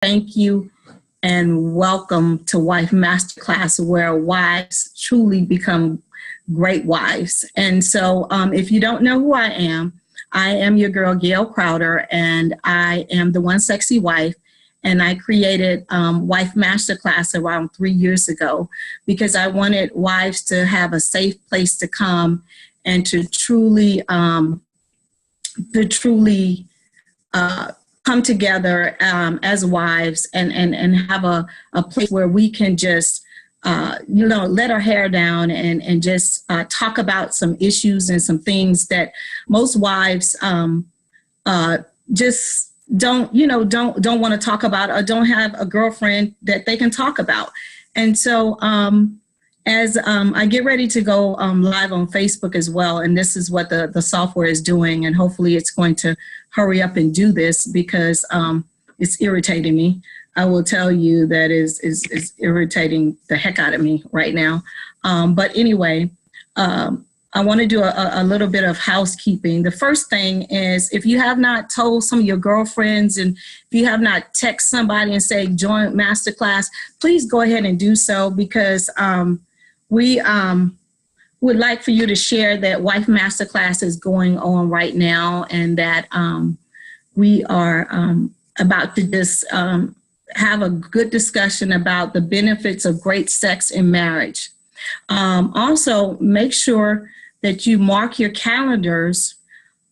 Thank you and welcome to Wife Masterclass, where wives truly become great wives. And so if you don't know who I am your girl, Gail Crowder, and I am the One Sexy Wife. And I created Wife Masterclass around 3 years ago because I wanted wives to have a safe place to come and to truly come together as wives and have a place where we can just, let our hair down and just talk about some issues and some things that most wives just don't want to talk about or don't have a girlfriend that they can talk about. And so as I get ready to go live on Facebook as well, and this is what the software is doing, and hopefully it's going to hurry up and do this because it's irritating me. I will tell you that is irritating the heck out of me right now. But anyway, I want to do a little bit of housekeeping. The first thing is, if you have not told some of your girlfriends and if you have not text somebody and say join Masterclass, please go ahead and do so, because we would like for you to share that Wife Masterclass is going on right now, and that we are about to just have a good discussion about the benefits of great sex in marriage. Also, make sure that you mark your calendars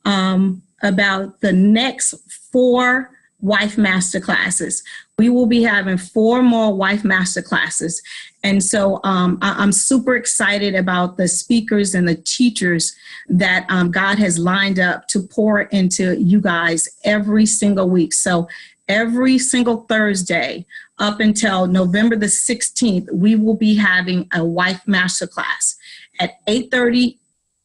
about the next 4 Wife Masterclasses. We will be having 4 more Wife Masterclasses. And so I'm super excited about the speakers and the teachers that God has lined up to pour into you guys every single week. So every single Thursday up until November the 16th, we will be having a Wife Masterclass at 8:30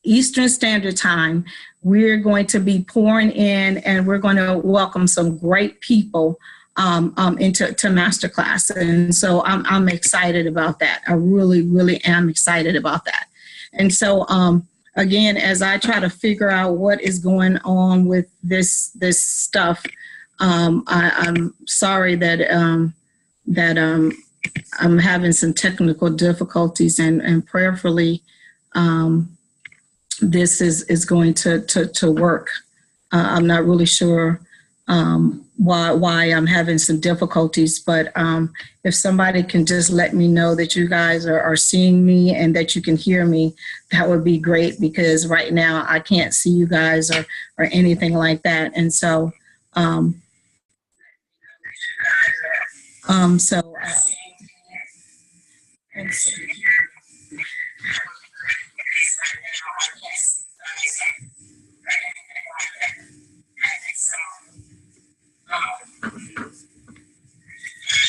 Eastern Standard Time. We're going to be pouring in, and we're going to welcome some great people into Masterclass. And so I'm excited about that. I really, really am excited about that. And so, again, as I try to figure out what is going on with this stuff, I'm sorry that I'm having some technical difficulties, and prayerfully, this is going to work. I'm not really sure why I'm having some difficulties, but if somebody can just let me know that you guys are seeing me and that you can hear me, that would be great, because right now I can't see you guys or anything like that. And so,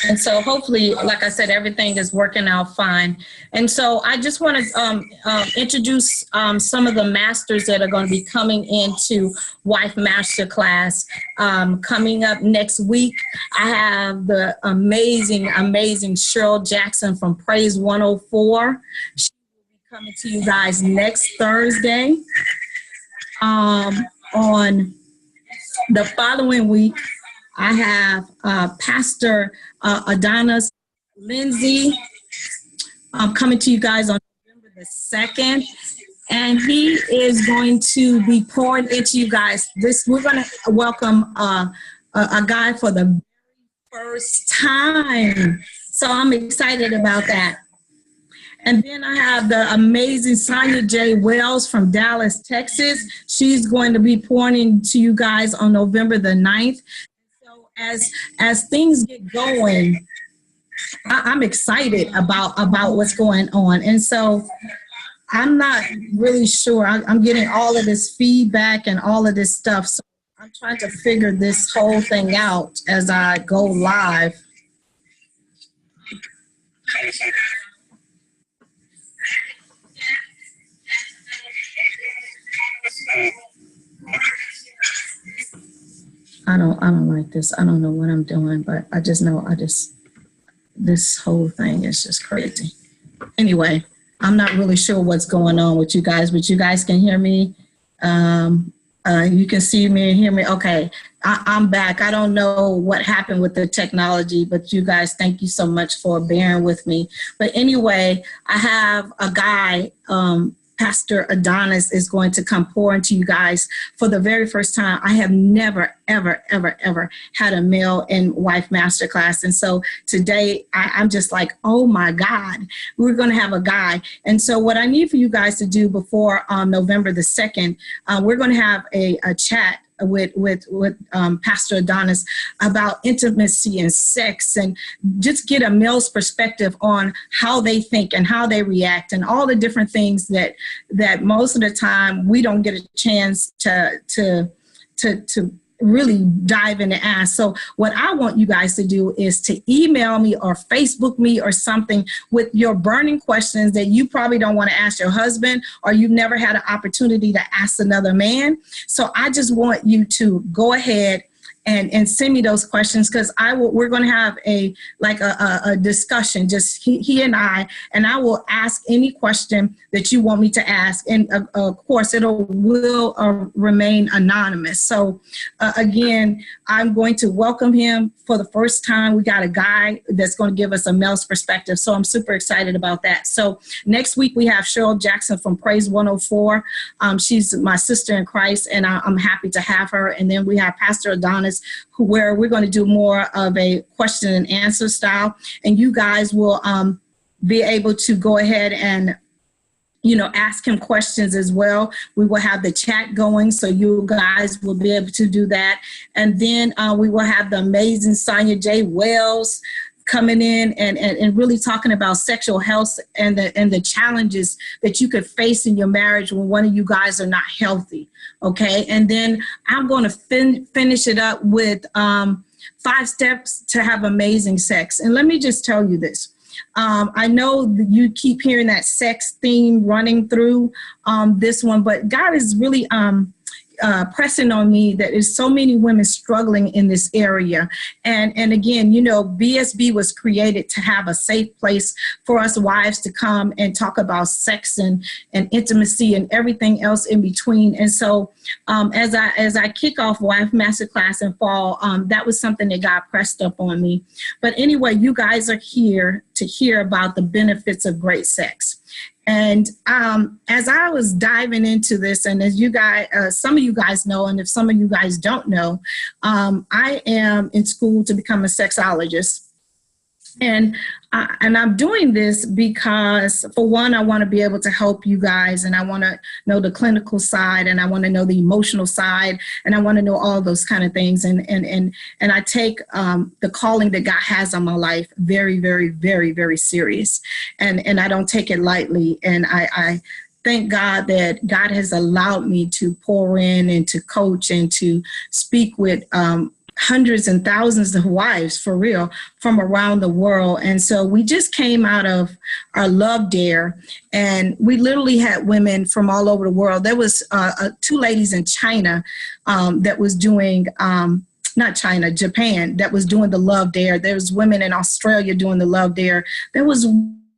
And so hopefully, like I said, everything is working out fine. And so I just want to introduce some of the masters that are going to be coming into Wife Masterclass coming up next week. I have the amazing Cheryl Jackson from Praise 104. She will be coming to you guys next Thursday. On the following week, I have Pastor Adonis Lindsay coming to you guys on November the 2nd. And he is going to be pouring into you guys. We're going to welcome a guy for the very first time. So I'm excited about that. And then I have the amazing Sonia J. Wells from Dallas, Texas. She's going to be pouring into you guys on November the 9th. So as things get going, I'm excited about what's going on. And so I'm not really sure. I'm getting all of this feedback and all of this stuff. So I'm trying to figure this whole thing out as I go live. I don't like this. I don't know what I'm doing, but I just know this whole thing is just crazy. Anyway, I'm not really sure what's going on with you guys, but you guys can hear me You can see me and hear me. Okay, I'm back. I don't know what happened with the technology, but you guys, thank you so much for bearing with me. But anyway, I have a guy, Pastor Adonis is going to come pour into you guys for the very first time. I have never, ever, ever, ever had a male and wife masterclass. And so today I'm just like, oh my God, we're going to have a guy. And so what I need for you guys to do before November the 2nd, we're going to have a chat with Pastor Adonis about intimacy and sex, and just get a male's perspective on how they think and how they react and all the different things that most of the time we don't get a chance to really dive in and ask. So what I want you guys to do is to email me or Facebook me or something with your burning questions that you probably don't want to ask your husband, or you've never had an opportunity to ask another man. So I just want you to go ahead and send me those questions, because we're going to have a discussion, just he and I will ask any question that you want me to ask. And of course, will remain anonymous. So again, I'm going to welcome him for the first time. We got a guy that's going to give us a male's perspective. So I'm super excited about that. So next week we have Cheryl Jackson from Praise 104. She's my sister in Christ, and I'm happy to have her. And then we have Pastor Adonis, where we're going to do more of a question and answer style. And you guys will be able to go ahead and ask him questions as well. We will have the chat going, so you guys will be able to do that. And then we will have the amazing Sonia J. Wells coming in and really talking about sexual health and the challenges that you could face in your marriage when one of you guys are not healthy. Okay. And then I'm going to finish it up with 5 steps to have amazing sex. And let me just tell you this. I know that you keep hearing that sex theme running through this one, but God is really pressing on me that there's so many women struggling in this area. And again, BSB was created to have a safe place for us wives to come and talk about sex and intimacy and everything else in between. And so as I kick off Wife Masterclass in fall, that was something that God pressed up on me. But anyway, you guys are here to hear about the benefits of great sex. And as I was diving into this, and as you guys, some of you guys know, and if some of you guys don't know, I am in school to become a sexologist. And I'm doing this because, for one, I want to be able to help you guys, and I want to know the clinical side, and I want to know the emotional side, and I want to know all those kind of things. And I take the calling that God has on my life very, very, very, very serious, and I don't take it lightly. And I thank God that God has allowed me to pour in and to coach and to speak with hundreds and thousands of wives, for real, from around the world. And so we just came out of our Love Dare, and we literally had women from all over the world. There was 2 ladies in China that was doing, not China, Japan, that was doing the Love Dare. There was women in Australia doing the Love Dare. There was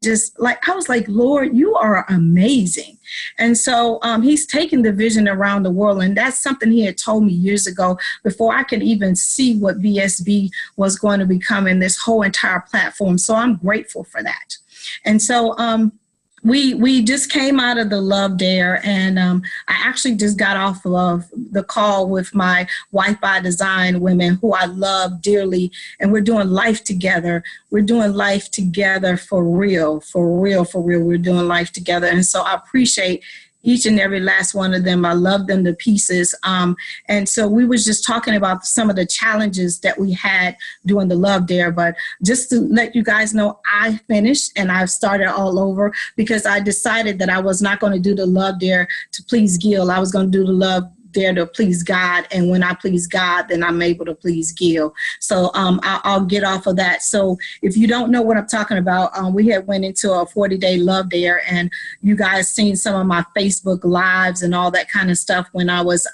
just like, I was like, Lord, you are amazing. And so he's taken the vision around the world. And that's something he had told me years ago, before I could even see what BSB was going to become in this whole entire platform. So I'm grateful for that. And so we just came out of the Love Dare, and I actually just got off of the call with my Wife by Design women, who I love dearly, and we're doing life together. We're doing life together for real, for real, for real. We're doing life together. And so I appreciate each and every last one of them. I love them to pieces. And so we was just talking about some of the challenges that we had doing the Love Dare. But just to let you guys know, I finished and I've started all over, because I decided that I was not going to do the Love Dare to please Gail. I was going to do the Love Dare to please God. And when I please God, then I'm able to please Gail. So I'll get off of that. So if you don't know what I'm talking about, we had went into a 40-day Love Dare, and you guys seen some of my Facebook lives and all that kind of stuff when I was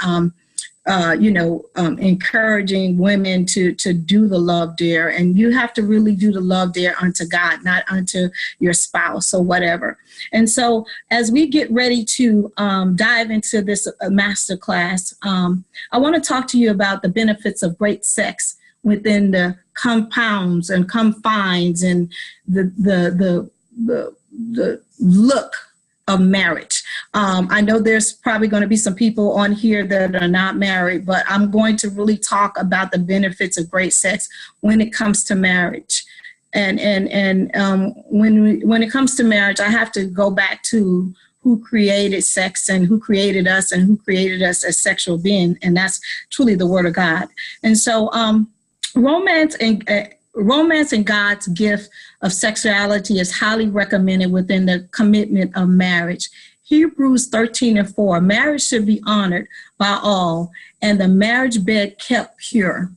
encouraging women to do the love dare. And you have to really do the love dare unto God, not unto your spouse or whatever. And so as we get ready to dive into this master class, I want to talk to you about the benefits of great sex within the compounds and confines and the look of marriage. I know there's probably going to be some people on here that are not married, but I'm going to really talk about the benefits of great sex when it comes to marriage. And when it comes to marriage, I have to go back to who created sex and who created us as sexual beings, and that's truly the Word of God. And so, romance and God's gift of sexuality is highly recommended within the commitment of marriage. Hebrews 13:4, marriage should be honored by all, and the marriage bed kept pure.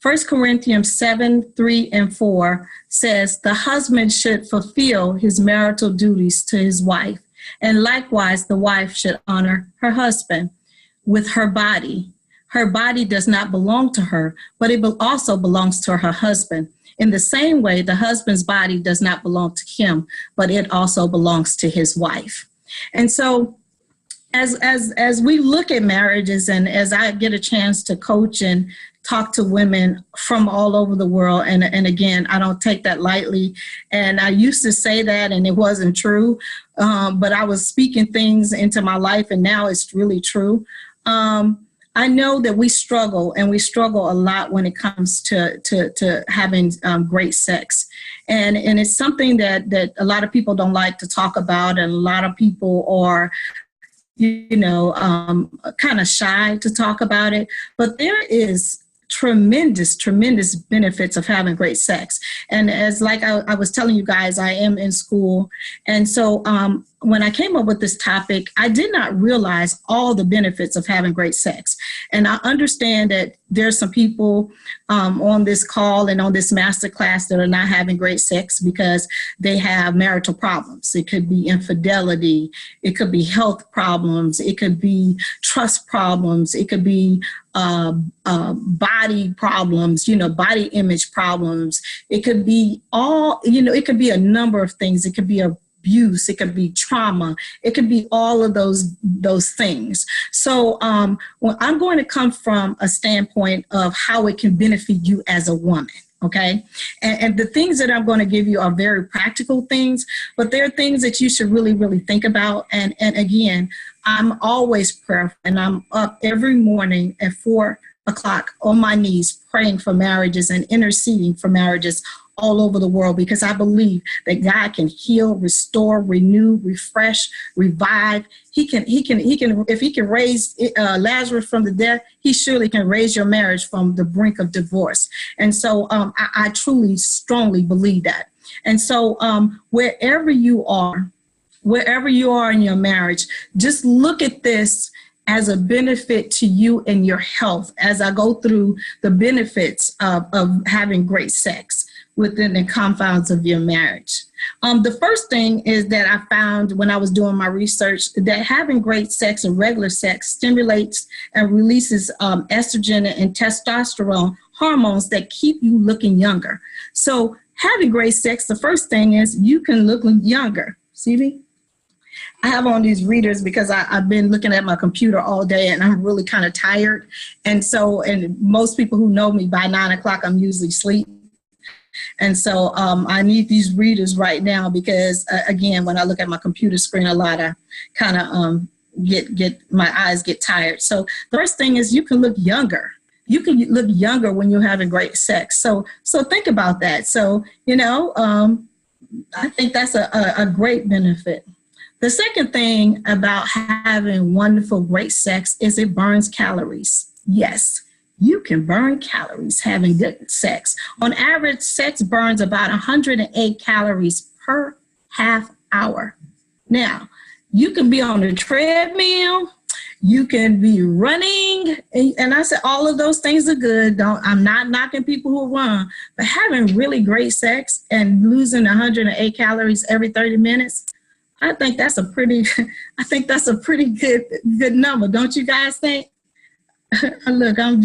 1 Corinthians 7:3-4 says, the husband should fulfill his marital duties to his wife, and likewise the wife should honor her husband with her body. Her body does not belong to her, but it also belongs to her husband. In the same way, the husband's body does not belong to him, but it also belongs to his wife. And so as we look at marriages, and as I get a chance to coach and talk to women from all over the world, and again, I don't take that lightly. And I used to say that and it wasn't true, but I was speaking things into my life, and now it's really true. I know that we struggle a lot when it comes to having great sex. And it's something that a lot of people don't like to talk about, and a lot of people are, kind of shy to talk about it. But there is tremendous benefits of having great sex. And as like I was telling you guys, I am in school. And so when I came up with this topic, I did not realize all the benefits of having great sex. And I understand that there's some people on this call and on this masterclass that are not having great sex because they have marital problems. It could be infidelity. It could be health problems. It could be trust problems. It could be body problems, body image problems. It could be it could be a number of things. It could be abuse, it could be trauma, it could be all of those things. So well, I'm going to come from a standpoint of how it can benefit you as a woman. Okay. And the things that I'm going to give you are very practical things, but they're things that you should really, really think about. And again, I'm always prayerful, and I'm up every morning at 4 o'clock on my knees praying for marriages and interceding for marriages all over the world, because I believe that God can heal, restore, renew, refresh, revive. He can, if he can raise Lazarus from the dead, he surely can raise your marriage from the brink of divorce. And so I truly, strongly believe that. And so wherever you are in your marriage, just look at this as a benefit to you and your health as I go through the benefits of having great sex within the confines of your marriage. The first thing is that I found when I was doing my research that having great sex and regular sex stimulates and releases estrogen and testosterone hormones that keep you looking younger. So having great sex, the first thing is you can look younger. See me? I have on these readers because I've been looking at my computer all day and I'm really kind of tired. And most people who know me, by 9 o'clock, I'm usually asleep. And so I need these readers right now because, again, when I look at my computer screen a lot, I kind of get my eyes get tired. So the first thing is you can look younger. You can look younger when you're having great sex. So think about that. So, I think that's a great benefit. The second thing about having wonderful, great sex is it burns calories. Yes, you can burn calories having good sex. On average, sex burns about 108 calories per half hour. Now, you can be on the treadmill, you can be running, and I said all of those things are good. I'm not knocking people who run, but having really great sex and losing 108 calories every 30 minutes, I think that's a pretty good number. Don't you guys think? Look, I'm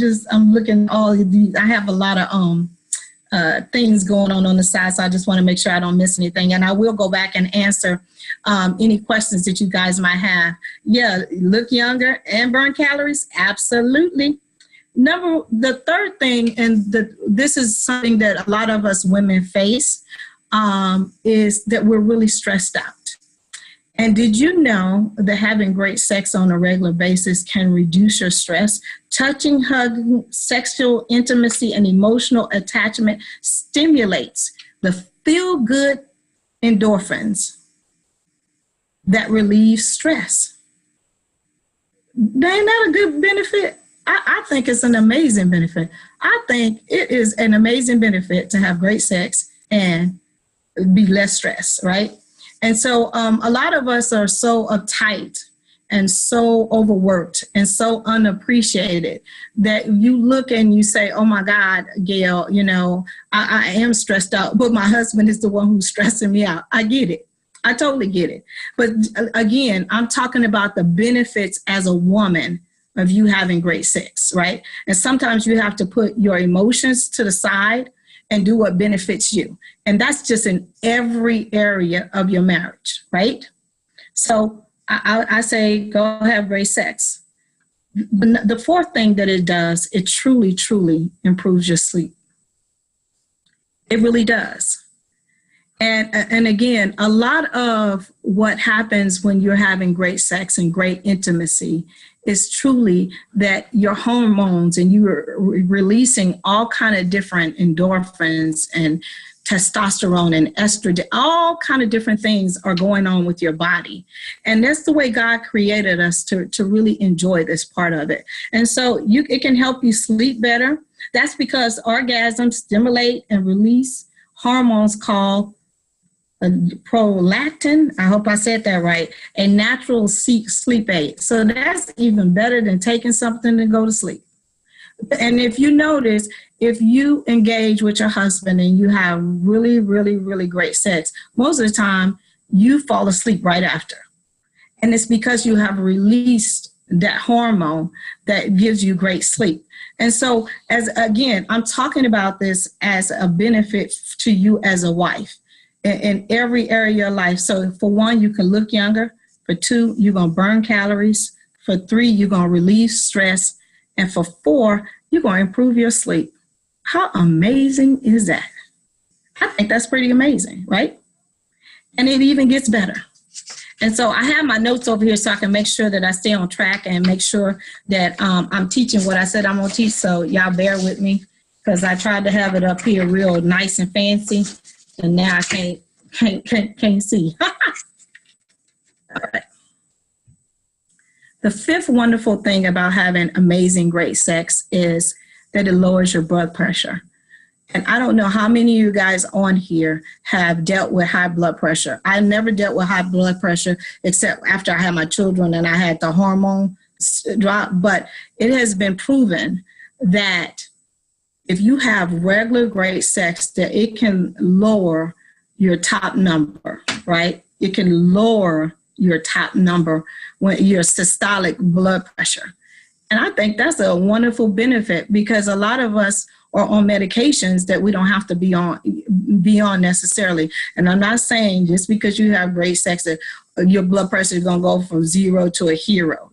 looking at all of these. I have a lot of things going on the side, so I just want to make sure I don't miss anything. And I will go back and answer any questions that you guys might have. Yeah, look younger and burn calories. Absolutely. The third thing, and this is something that a lot of us women face, is that we're really stressed out. And did you know that having great sex on a regular basis can reduce your stress? Touching, hugging, sexual intimacy, and emotional attachment stimulates the feel-good endorphins that relieve stress. Ain't that a good benefit? I think it's an amazing benefit. I think it is an amazing benefit to have great sex and be less stressed, right? And so a lot of us are so uptight and so overworked and so unappreciated that you look and you say, oh my God, Gail, I am stressed out, but my husband is the one who's stressing me out. I get it. I totally get it. But again, I'm talking about the benefits as a woman of you having great sex, right? And sometimes you have to put your emotions to the side and do what benefits you. And that's just in every area of your marriage, right? So I say, go have great sex. The fourth thing that it does, it truly, truly improves your sleep. It really does. And again, a lot of what happens when you're having great sex and great intimacy is truly that your hormones and you are releasing all kind of different endorphins and testosterone and estrogen, all kind of different things are going on with your body. And that's the way God created us to really enjoy this part of it. And so it can help you sleep better. That's because orgasms stimulate and release hormones called prolactin, I hope I said that right, a natural sleep aid. So that's even better than taking something to go to sleep. And if you notice, if you engage with your husband and you have really, really, really great sex, most of the time you fall asleep right after. And it's because you have released that hormone that gives you great sleep. And so, I'm talking about this as a benefit to you as a wife in every area of your life. So for one, you can look younger. For two, you're going to burn calories. For three, you're going to relieve stress. And for four, you're going to improve your sleep. How amazing is that? I think that's pretty amazing, right? And it even gets better. And so I have my notes over here so I can make sure that I stay on track and make sure that I'm teaching what I said I'm going to teach. So y'all bear with me because I tried to have it up here real nice and fancy. And now I can't see. All right. The fifth wonderful thing about having amazing, great sex is that it lowers your blood pressure. And I don't know how many of you guys on here have dealt with high blood pressure. I never dealt with high blood pressure except after I had my children and I had the hormone drop. But it has been proven that if you have regular great sex, that it can lower your top number, right? It can lower your top number when your systolic blood pressure. And I think that's a wonderful benefit because a lot of us are on medications that we don't have to be on necessarily. And I'm not saying just because you have great sex that your blood pressure is going to go from 0 to a hero.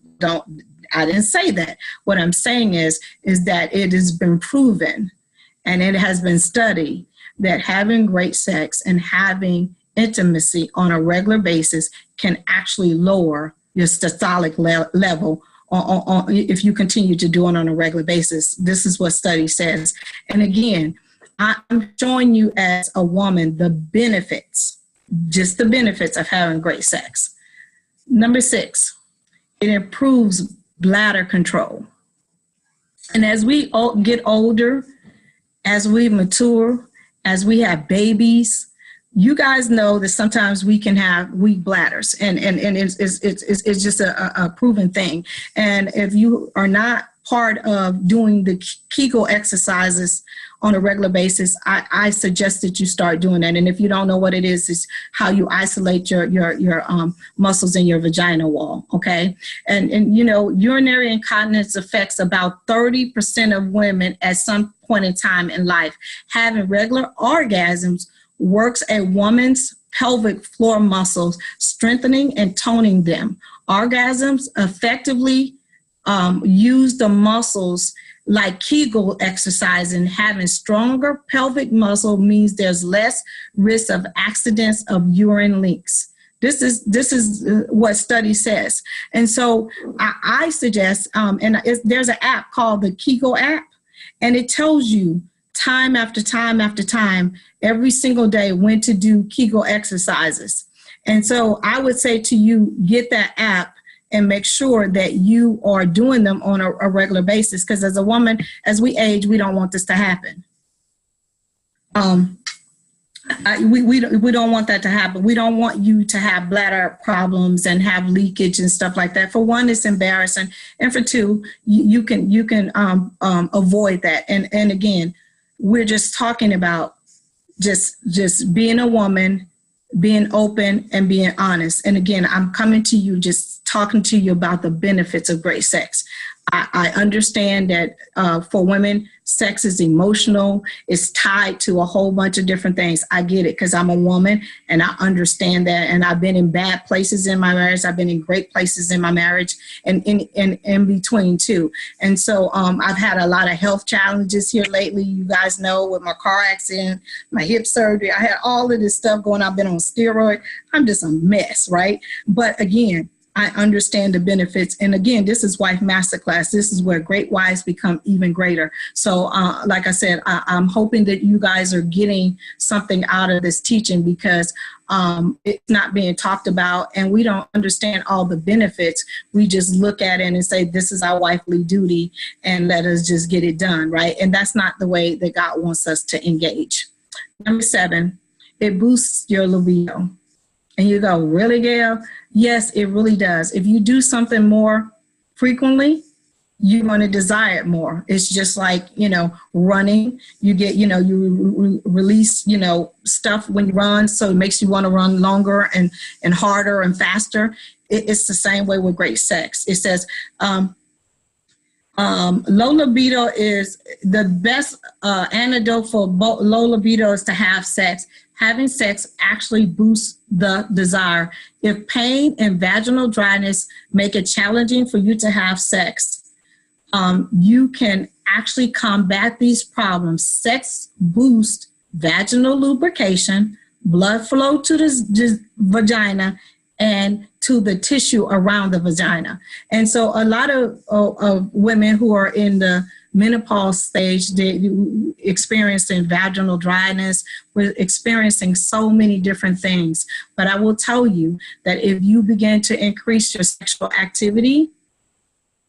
I didn't say that. What I'm saying is that it has been proven and it has been studied that having great sex and having intimacy on a regular basis can actually lower your systolic level if you continue to do it on a regular basis. This is what study says. And again, I'm showing you as a woman the benefits, just the benefits of having great sex. Number 6, it improves bladder control. And as we get older, as we mature, as we have babies, you guys know that sometimes we can have weak bladders, and it's just a proven thing. And if you are not part of doing the Kegel exercises on a regular basis, I suggest that you start doing that. And if you don't know what it is, it's how you isolate your muscles in your vagina wall. Okay. And you know, urinary incontinence affects about 30% of women at some point in time in life. Having regular orgasms works a woman's pelvic floor muscles, strengthening and toning them. Orgasms effectively use the muscles like Kegel exercise, and having stronger pelvic muscle means there's less risk of accidents of urine leaks. This is what study says. And so I suggest, there's an app called the Kegel app, and it tells you time after time after time, every single day, when to do Kegel exercises. And so I would say to you, get that app and make sure that you are doing them on a regular basis. Because as a woman, as we age, we don't want this to happen. We don't want that to happen. We don't want you to have bladder problems and have leakage and stuff like that. For one, it's embarrassing, and for two, you can avoid that. And again, we're just talking about just being a woman, being open and being honest. And again, I'm coming to you, just talking to you about the benefits of great sex. I understand that for women, sex is emotional. It's tied to a whole bunch of different things. I get it because I'm a woman and I understand that. And I've been in bad places in my marriage. I've been in great places in my marriage and in between too. And so I've had a lot of health challenges here lately. You guys know, with my car accident, my hip surgery, I had all of this stuff going on. I've been on steroid. I'm just a mess, right? But again, I understand the benefits. And again, this is Wife Masterclass. This is where great wives become even greater. So like I said, I'm hoping that you guys are getting something out of this teaching, because it's not being talked about and we don't understand all the benefits. We just look at it and say, this is our wifely duty and let us just get it done, right? And that's not the way that God wants us to engage. Number 7, it boosts your libido. And you go, really, Gail? Yes, it really does. If you do something more frequently, you're going to desire it more. It's just like, running. You get, you release, stuff when you run. So it makes you want to run longer and harder and faster. It's the same way with great sex. It says, low libido is the best antidote for low libido is to have sex. Having sex actually boosts the desire. If pain and vaginal dryness make it challenging for you to have sex, you can actually combat these problems. Sex boosts vaginal lubrication, blood flow to the vagina, and to the tissue around the vagina. And so a lot of women who are in the menopause stage, they experiencing vaginal dryness, we're experiencing so many different things. But I will tell you that if you begin to increase your sexual activity,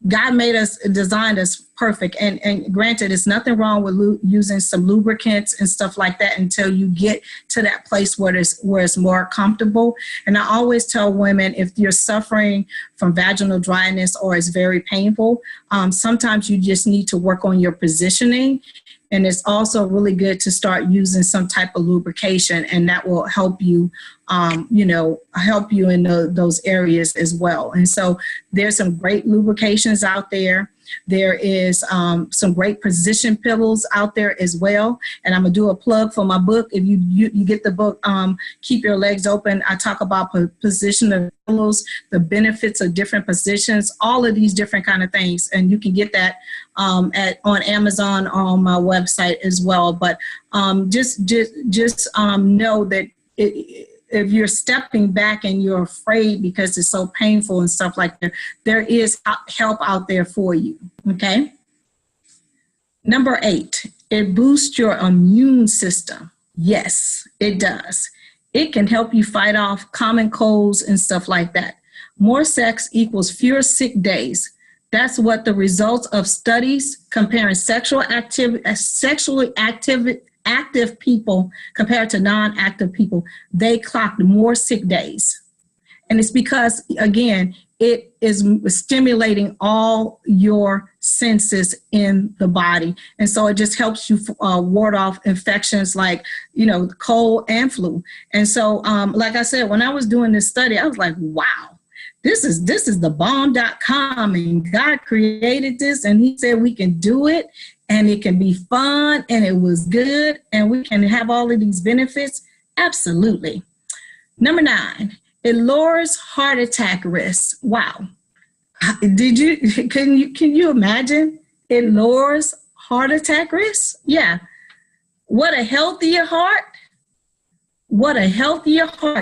God made us, designed us perfect. And granted, there's nothing wrong with using some lubricants and stuff like that until you get to that place where it's more comfortable. And I always tell women, if you're suffering from vaginal dryness or it's very painful, sometimes you just need to work on your positioning. And it's also really good to start using some type of lubrication, and that will help you, help you in those areas as well. And so there's some great lubrications out there. There is some great position pillows out there as well. And I'm going to do a plug for my book. If you get the book, Keep Your Legs Open, I talk about position of pillows, the benefits of different positions, all of these different kind of things. And you can get that on Amazon, on my website as well. But just know that if you're stepping back and you're afraid because it's so painful and stuff like that, there is help out there for you, okay? Number 8, it boosts your immune system. Yes, it does. It can help you fight off common colds and stuff like that. More sex equals fewer sick days. That's what the results of studies comparing sexually active people compared to non-active people, they clocked more sick days. And it's because, again, it is stimulating all your senses in the body. And so it just helps you ward off infections like, cold and flu. And so, like I said, when I was doing this study, I was like, wow, this is the bomb.com, and God created this, and he said we can do it, and it can be fun, and it was good, and we can have all of these benefits. Absolutely. Number 9. It lowers heart attack risk. Wow. Can you imagine? It lowers heart attack risk? Yeah. What a healthier heart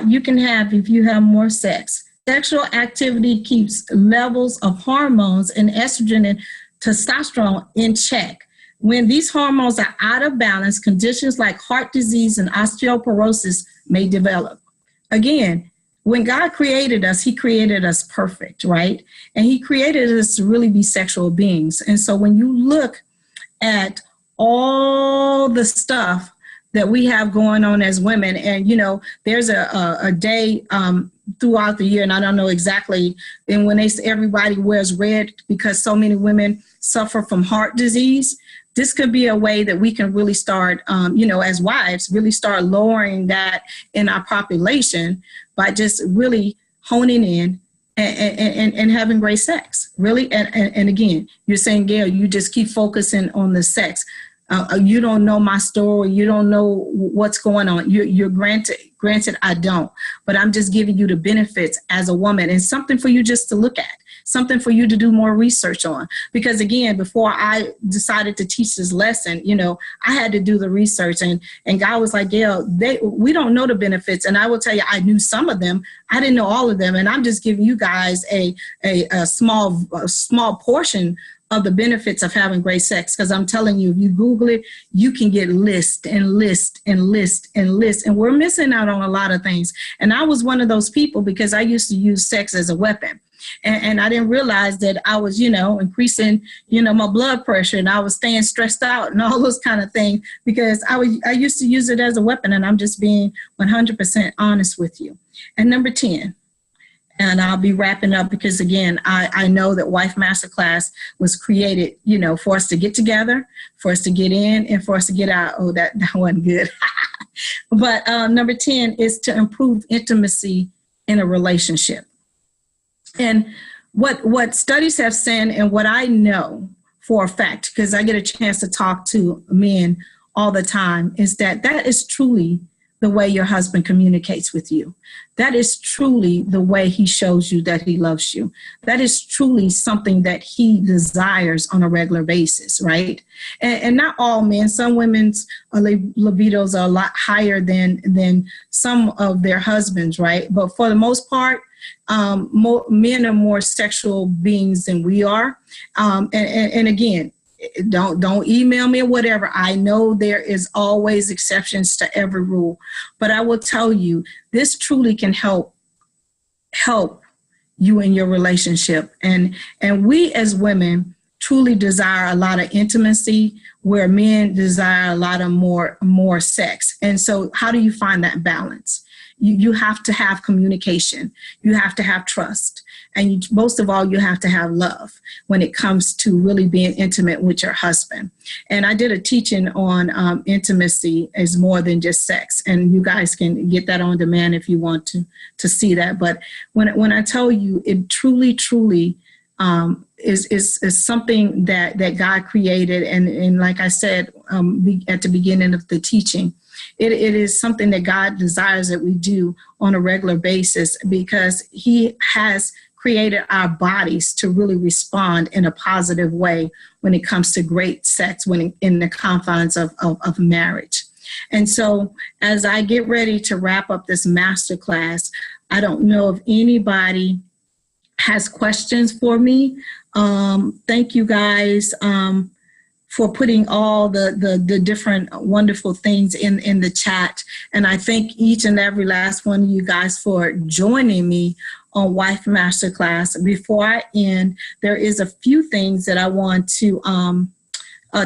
you can have if you have more sex. Sexual activity keeps levels of hormones and estrogen and testosterone in check. When these hormones are out of balance, conditions like heart disease and osteoporosis may develop. Again, when God created us, he created us perfect, right? And he created us to really be sexual beings. And so when you look at all the stuff that we have going on as women, and, there's a day throughout the year, and I don't know exactly, and when they say everybody wears red because so many women suffer from heart disease, this could be a way that we can really start, as wives, really start lowering that in our population by just really honing in and having great sex, really. And again, you're saying, Gail, you just keep focusing on the sex. You don't know my story. You don't know what's going on. You're granted, I don't. But I'm just giving you the benefits as a woman, and something for you just to look at, something for you to do more research on. Because again, before I decided to teach this lesson, I had to do the research, and God was like, Gail, we don't know the benefits. And I will tell you, I knew some of them. I didn't know all of them. And I'm just giving you guys a small portion of the benefits of having great sex. Because I'm telling you, if you Google it, you can get list and list and list and list. And we're missing out on a lot of things. And I was one of those people because I used to use sex as a weapon. And I didn't realize that I was, increasing, my blood pressure, and I was staying stressed out and all those kind of things because I used to use it as a weapon. And I'm just being 100% honest with you. And number 10, and I'll be wrapping up because, again, I know that Wife Masterclass was created, for us to get together, for us to get in, and for us to get out. Oh, that wasn't good. But number 10 is to improve intimacy in a relationship. And what studies have said, and what I know for a fact, because I get a chance to talk to men all the time, is that is truly the way your husband communicates with you. That is truly the way he shows you that he loves you. That is truly something that he desires on a regular basis, right? And not all men. Some women's libidos are a lot higher than some of their husbands, right? But for the most part, men are more sexual beings than we are. And again, don't email me or whatever. I know there is always exceptions to every rule, but I will tell you, this truly can help you in your relationship. And we as women truly desire a lot of intimacy, where men desire a lot of more sex. And so how do you find that balance? You have to have communication. You have to have trust. And most of all, you have to have love when it comes to really being intimate with your husband. And I did a teaching on intimacy as more than just sex. And you guys can get that on demand if you want to see that. But when I tell you, it truly is something that God created. And like I said at the beginning of the teaching, it is something that God desires that we do on a regular basis, because he has created our bodies to really respond in a positive way when it comes to great sex, in the confines of marriage. And so as I get ready to wrap up this masterclass, I don't know if anybody has questions for me. Thank you guys for putting all the different wonderful things in the chat. And I thank each and every last one of you guys for joining me on Wife Masterclass. Before I end, there is a few things that I want to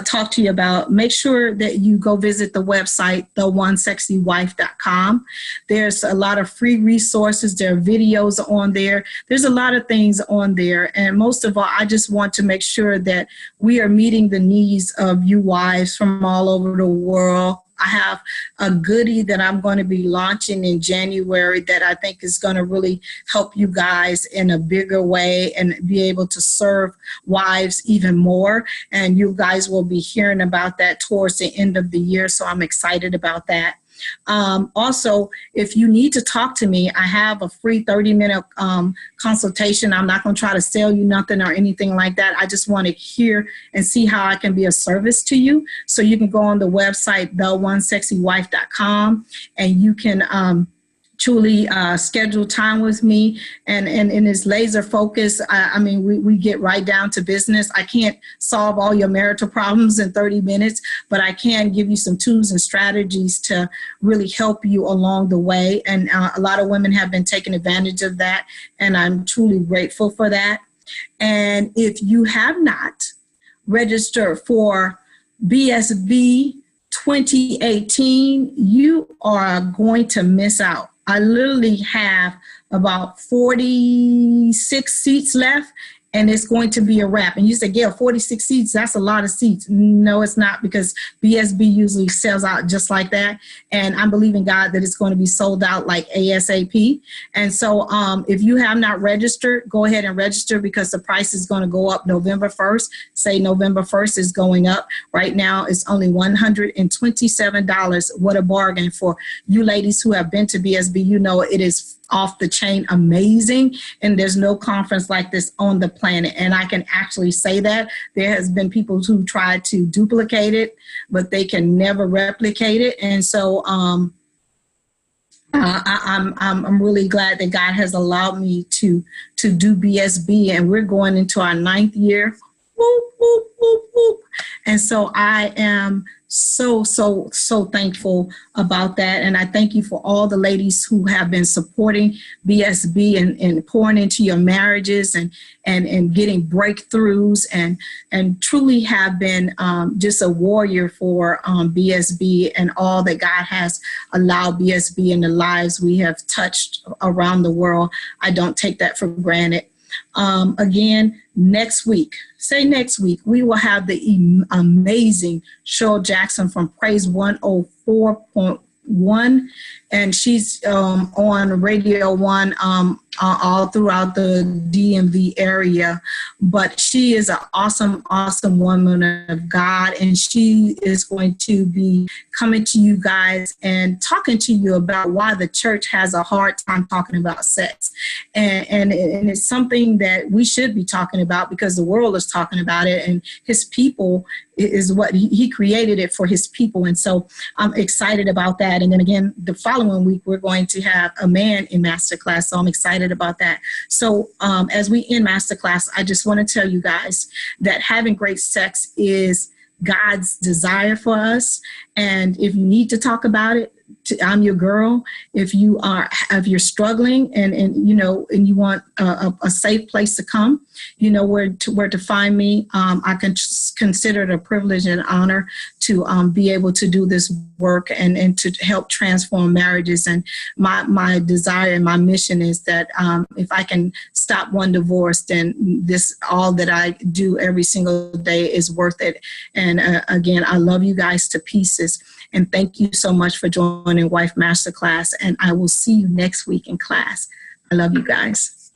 talk to you about, make sure that you go visit the website, theonesexywife.com. There's a lot of free resources. There are videos on there. There's a lot of things on there. And most of all, I just want to make sure that we are meeting the needs of you wives from all over the world. I have a goodie that I'm going to be launching in January that I think is going to really help you guys in a bigger way and be able to serve wives even more. And you guys will be hearing about that towards the end of the year. So I'm excited about that. Also, if you need to talk to me, I have a free 30-minute consultation. I'm not going to try to sell you nothing or anything like that. I just want to hear and see how I can be of service to you. So you can go on the website, theonesexywife.com, and you can truly schedule time with me, and it's laser focus. I mean, we get right down to business. I can't solve all your marital problems in 30 minutes, but I can give you some tools and strategies to really help you along the way. And a lot of women have been taking advantage of that, and I'm truly grateful for that. And if you have not registered for BSB 2018, you are going to miss out. I literally have about 46 seats left, and it's going to be a wrap. And you say, Gail, 46 seats, that's a lot of seats. No, it's not, because BSB usually sells out just like that. And I'm believing God that it's going to be sold out like ASAP. And so if you have not registered, go ahead and register, because the price is going to go up November 1st. Say November 1st is going up. Right now, it's only $127. What a bargain for you ladies who have been to BSB. You know it is off the chain amazing, and there's no conference like this on the planet. And I can actually say that there has been people who tried to duplicate it, but they can never replicate it. And so I'm really glad that God has allowed me to do BSB, and we're going into our 9th year. Whoop, whoop, whoop, whoop. And so I am so thankful about that. And I thank you for all the ladies who have been supporting BSB and pouring into your marriages and getting breakthroughs and truly have been just a warrior for BSB and all that God has allowed BSB in the lives we have touched around the world. I don't take that for granted. Again, next week, we will have the amazing Cheryl Jackson from Praise 104.1, and she's on Radio 1 all throughout the DMV area. But she is an awesome woman of God, and she is going to be coming to you guys and talking to you about why the church has a hard time talking about sex. And it's something that we should be talking about, because the world is talking about it, and his people is what he created it for, his people. And so I'm excited about that. And then again, the following week, we're going to have a man in masterclass. So I'm excited about that. So as we end masterclass, I just want to tell you guys that having great sex is God's desire for us. And if you need to talk about it, I'm your girl. If you're struggling and you want a safe place to come, you know where to find me. I can consider it a privilege and honor to be able to do this work and to help transform marriages. And my desire and my mission is that if I can stop one divorce, then all that I do every single day is worth it. And again, I love you guys to pieces. And thank you so much for joining Wife Masterclass. And I will see you next week in class. I love you guys.